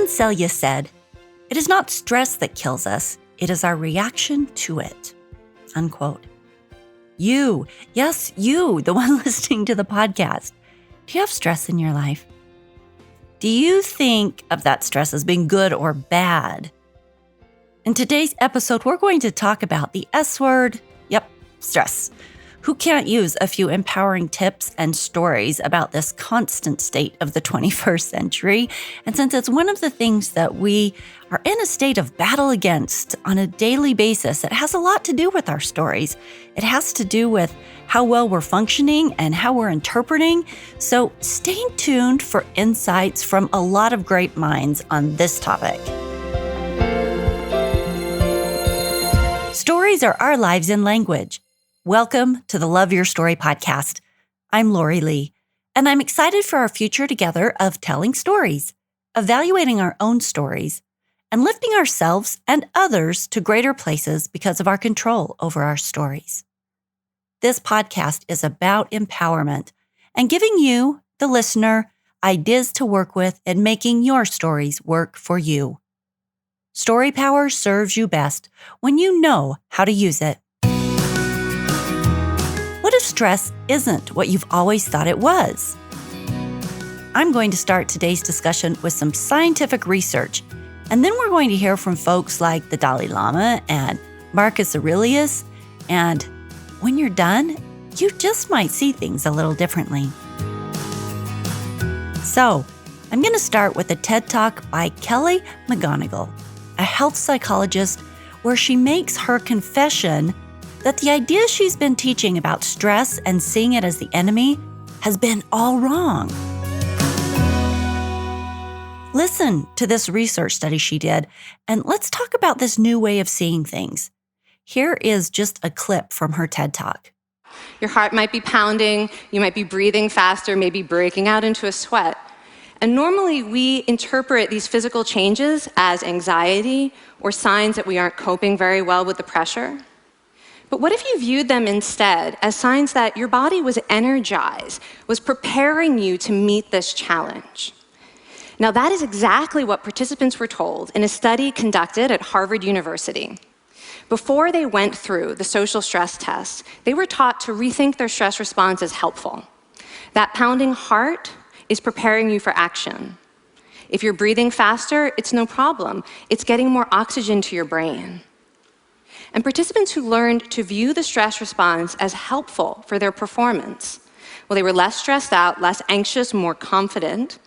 Once Selye said, "It is not stress that kills us, it is our reaction to it." Unquote. You, yes, you, the one listening to the podcast, do you have stress in your life? Do you think of that stress as being good or bad? In today's episode, we're going to talk about the S word, stress. Who can't use a few empowering tips and stories about this constant state of the 21st century? And since it's one of the things that we are in a state of battle against on a daily basis, it has a lot to do with our stories. It has to do with how well we're functioning and how we're interpreting. So stay tuned for insights from a lot of great minds on this topic. Stories are our lives in language. Welcome to the Love Your Story podcast. I'm Lori Lee, and I'm excited for our future together of telling stories, evaluating our own stories, and lifting ourselves and others to greater places because of our control over our stories. This podcast is about empowerment and giving you, the listener, ideas to work with and making your stories work for you. Story power serves you best when you know how to use it. What if stress isn't what you've always thought it was? I'm going to start today's discussion with some scientific research, and then we're going to hear from folks like the Dalai Lama and Marcus Aurelius, and when you're done, you just might see things a little differently. So, I'm going to start with a TED Talk by Kelly McGonigal, a health psychologist, where she makes her confession that the idea she's been teaching about stress and seeing it as the enemy has been all wrong. Listen to this research study she did, and let's talk about this new way of seeing things. Here is just a clip from her TED Talk. Your heart might be pounding, you might be breathing faster, maybe breaking out into a sweat. And normally we interpret these physical changes as anxiety or signs that we aren't coping very well with the pressure. But what if you viewed them instead as signs that your body was energized, was preparing you to meet this challenge? Now, that is exactly what participants were told in a study conducted at Harvard University. Before they went through the social stress test, they were taught to rethink their stress response as helpful. That pounding heart is preparing you for action. If you're breathing faster, it's no problem. It's getting more oxygen to your brain. And participants who learned to view the stress response as helpful for their performance, well, they were less stressed out, less anxious, more confident.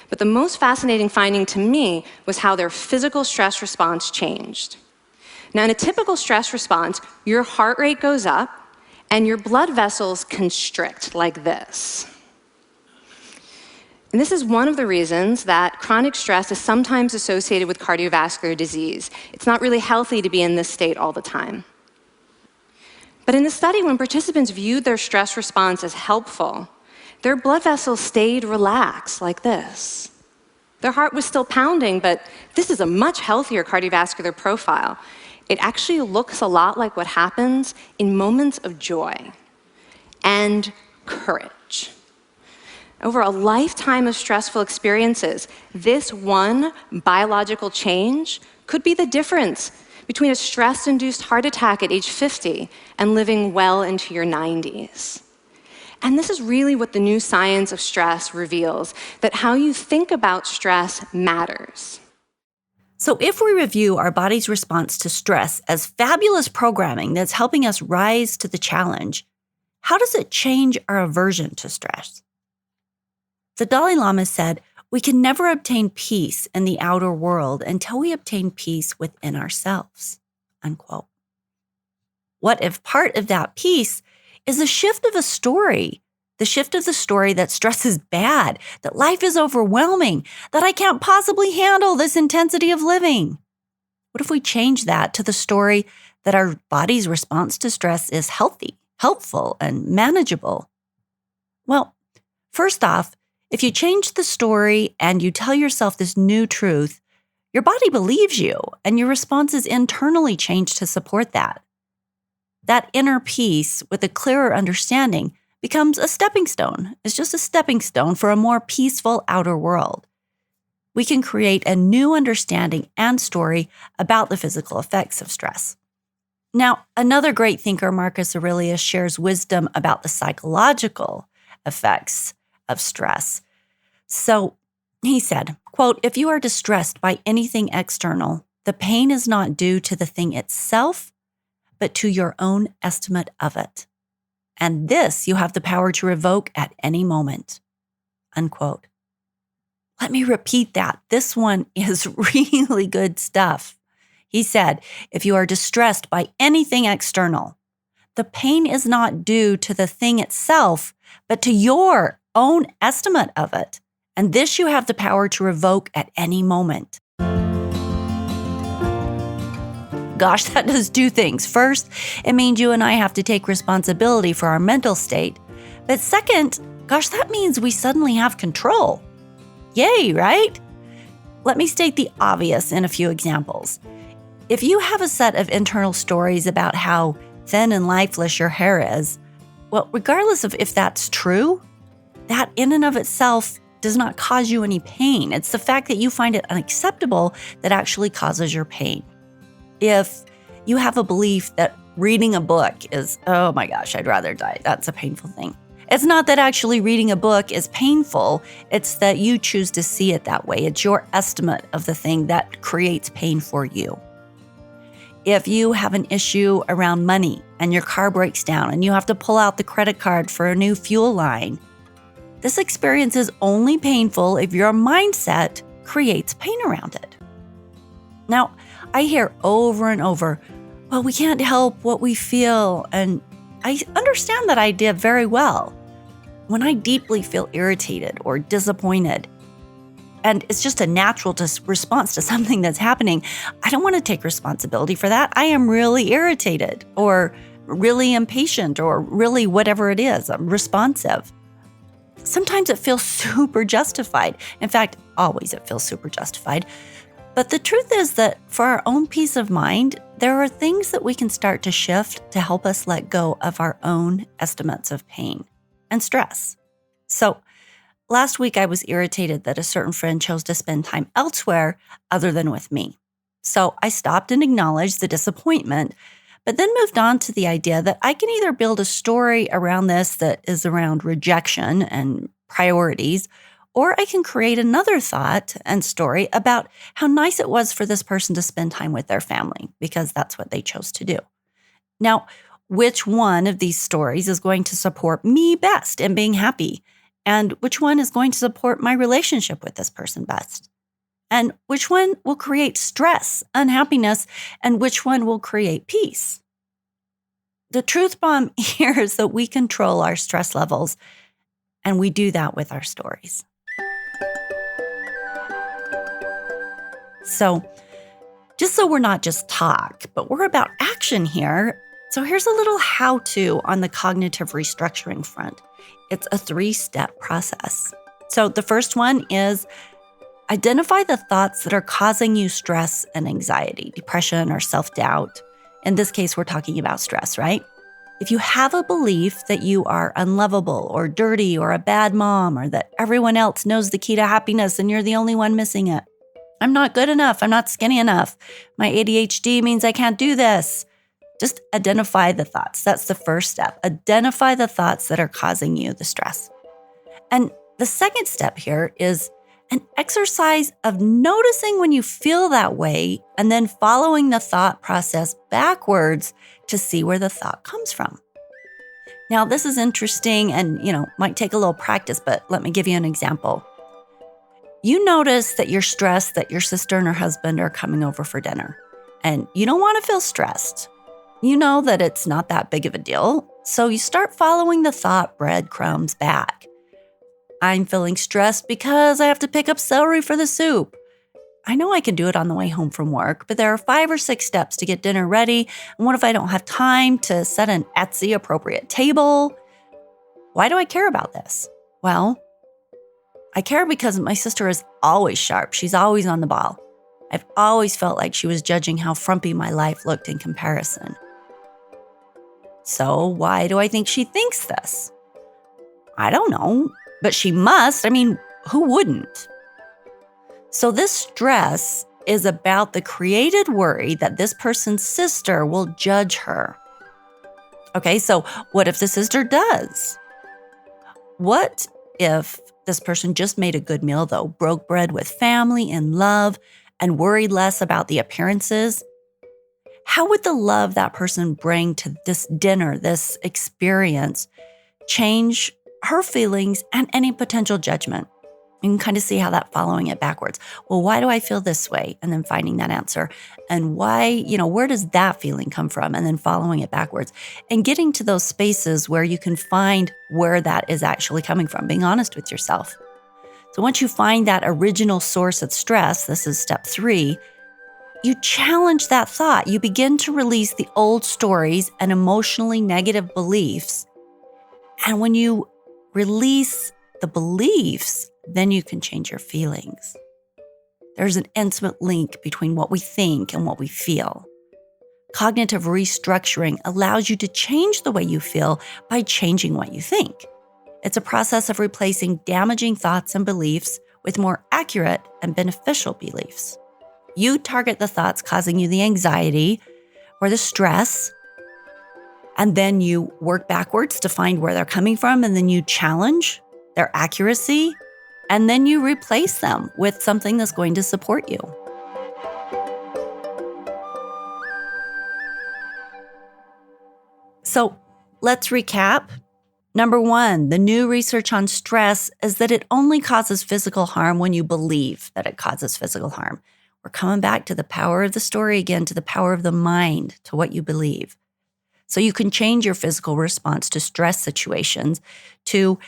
But the most fascinating finding to me was how their physical stress response changed. Now, in a typical stress response, your heart rate goes up and your blood vessels constrict like this. And this is one of the reasons that chronic stress is sometimes associated with cardiovascular disease. It's not really healthy to be in this state all the time. But in the study, when participants viewed their stress response as helpful, their blood vessels stayed relaxed like this. Their heart was still pounding, but this is a much healthier cardiovascular profile. It actually looks a lot like what happens in moments of joy and courage. Over a lifetime of stressful experiences, this one biological change could be the difference between a stress-induced heart attack at age 50 and living well into your 90s. And this is really what the new science of stress reveals, that how you think about stress matters. So if we review our body's response to stress as fabulous programming that's helping us rise to the challenge, how does it change our aversion to stress? The Dalai Lama said, "We can never obtain peace in the outer world until we obtain peace within ourselves." Unquote. What if part of that peace is the shift of a story? The shift of the story that stress is bad, that life is overwhelming, that I can't possibly handle this intensity of living. What if we change that to the story that our body's response to stress is healthy, helpful, and manageable? Well, first off, if you change the story and you tell yourself this new truth, your body believes you and your response is internally changed to support that. That inner peace with a clearer understanding becomes a stepping stone. It's just a stepping stone for a more peaceful outer world. we can create a new understanding and story about the physical effects of stress. Now, another great thinker, Marcus Aurelius, shares wisdom about the psychological effects of stress. So he said, quote, "If you are distressed by anything external, the pain is not due to the thing itself, but to your own estimate of it. And this you have the power to revoke at any moment." Unquote. Let me repeat that. This one is really good stuff. He said, if you are distressed by anything external, the pain is not due to the thing itself, but to your own estimate of it. And this you have the power to revoke at any moment. Gosh, that does two things. First, it means you and I have to take responsibility for our mental state. But second, gosh, that means we suddenly have control. Yay, right? Let me state the obvious in a few examples. If you have a set of internal stories about how thin and lifeless your hair is, well, regardless of if that's true, that in and of itself does not cause you any pain. It's the fact that you find it unacceptable that actually causes your pain. If you have a belief that reading a book is, oh my gosh, I'd rather die, that's a painful thing. It's not that actually reading a book is painful, it's that you choose to see it that way. It's your estimate of the thing that creates pain for you. If you have an issue around money and your car breaks down and you have to pull out the credit card for a new fuel line, this experience is only painful if your mindset creates pain around it. Now, I hear over and over, well, we can't help what we feel, and I understand that idea very well. When I deeply feel irritated or disappointed, and it's just a natural response to something that's happening, I don't want to take responsibility for that. I am really irritated or really impatient or really whatever it is. I'm responsive. Sometimes it feels super justified. In fact, always it feels super justified. But the truth is that for our own peace of mind, there are things that we can start to shift to help us let go of our own estimates of pain and stress. So last week, I was irritated that a certain friend chose to spend time elsewhere other than with me. So I stopped and acknowledged the disappointment, but then moved on to the idea that I can either build a story around this that is around rejection and priorities, or I can create another thought and story about how nice it was for this person to spend time with their family, because that's what they chose to do. Now, which one of these stories is going to support me best in being happy? And which one is going to support my relationship with this person best? And which one will create stress, unhappiness, and which one will create peace? The truth bomb here is that we control our stress levels, and we do that with our stories. So, just so we're not just talk, but we're about action here, so here's a little how-to on the cognitive restructuring front. It's a 3-step process. So the first one is identify the thoughts that are causing you stress and anxiety, depression or self-doubt. In this case, we're talking about stress, right? If you have a belief that you are unlovable or dirty or a bad mom, or that everyone else knows the key to happiness and you're the only one missing it, I'm not good enough, I'm not skinny enough, my ADHD means I can't do this. Just identify the thoughts. That's the first step. Identify the thoughts that are causing you the stress. And the second step here is an exercise of noticing when you feel that way and then following the thought process backwards to see where the thought comes from. Now, this is interesting and, might take a little practice, but let me give you an example. You notice that you're stressed that your sister and her husband are coming over for dinner, and you don't want to feel stressed. You know that it's not that big of a deal, so you start following the thought breadcrumbs back. I'm feeling stressed because I have to pick up celery for the soup. I know I can do it on the way home from work, but there are 5 or 6 steps to get dinner ready, and what if I don't have time to set an Etsy appropriate table? Why do I care about this? Well, I care because my sister is always sharp. She's always on the ball. I've always felt like she was judging how frumpy my life looked in comparison. So why do I think she thinks this? I don't know, but she must. I mean, who wouldn't? So this stress is about the created worry that this person's sister will judge her. Okay, so what if the sister does? What if this person just made a good meal, though, broke bread with family and love, and worried less about the appearances? How would the love that person bring to this dinner, this experience, change her feelings and any potential judgment? You can kind of see how that following it backwards. Well, why do I feel this way? And then finding that answer. And why, where does that feeling come from? And then following it backwards. And getting to those spaces where you can find where that is actually coming from, being honest with yourself. So once you find that original source of stress, this is step 3, you challenge that thought. You begin to release the old stories and emotionally negative beliefs. And when you release the beliefs, then you can change your feelings. There's an intimate link between what we think and what we feel. Cognitive restructuring allows you to change the way you feel by changing what you think. It's a process of replacing damaging thoughts and beliefs with more accurate and beneficial beliefs. You target the thoughts causing you the anxiety or the stress, and then you work backwards to find where they're coming from, and then you challenge their accuracy, and then you replace them with something that's going to support you. So let's recap. Number 1, the new research on stress is that it only causes physical harm when you believe that it causes physical harm. We're coming back to the power of the story again, to the power of the mind, to what you believe. So you can change your physical response to stress situations to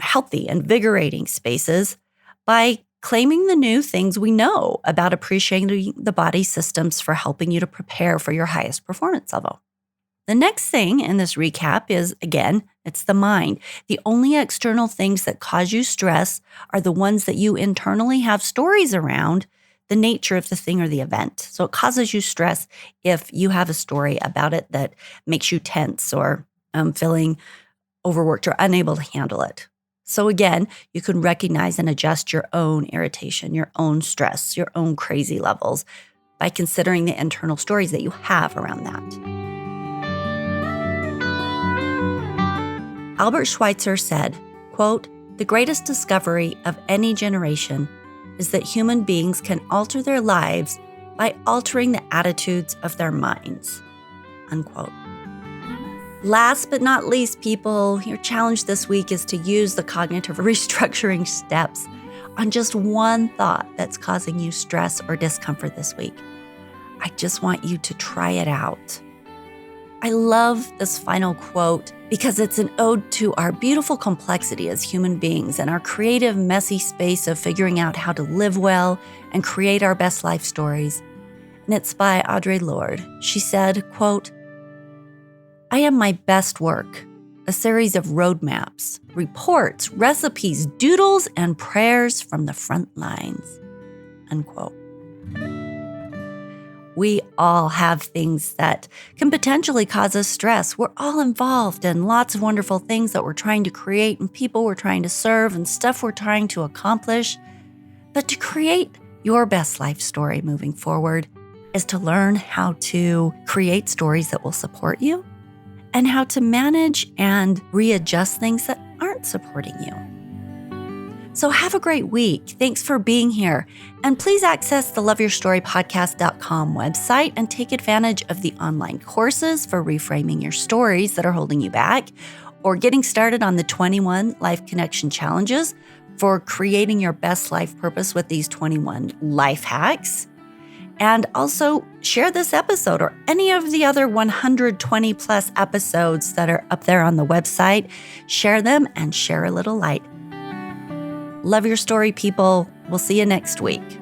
healthy, invigorating spaces by claiming the new things we know about appreciating the body systems for helping you to prepare for your highest performance level. The next thing in this recap is, again, it's the mind. The only external things that cause you stress are the ones that you internally have stories around the nature of the thing or the event. So it causes you stress if you have a story about it that makes you tense or feeling overworked or unable to handle it. So again, you can recognize and adjust your own irritation, your own stress, your own crazy levels by considering the internal stories that you have around that. Albert Schweitzer said, quote, "The greatest discovery of any generation is that human beings can alter their lives by altering the attitudes of their minds," unquote. Last but not least, people, your challenge this week is to use the cognitive restructuring steps on just one thought that's causing you stress or discomfort this week. I just want you to try it out. I love this final quote because it's an ode to our beautiful complexity as human beings and our creative, messy space of figuring out how to live well and create our best life stories. And it's by Audre Lorde. She said, quote, "I am my best work, a series of roadmaps, reports, recipes, doodles, and prayers from the front lines," unquote. We all have things that can potentially cause us stress. We're all involved in lots of wonderful things that we're trying to create and people we're trying to serve and stuff we're trying to accomplish. But to create your best life story moving forward is to learn how to create stories that will support you and how to manage and readjust things that aren't supporting you. So have a great week. Thanks for being here. And please access the loveyourstorypodcast.com website and take advantage of the online courses for reframing your stories that are holding you back, or getting started on the 21 Life Connection Challenges for creating your best life purpose with these 21 life hacks. And also share this episode or any of the other 120 plus episodes that are up there on the website. Share them and share a little light. Love your story, people. We'll see you next week.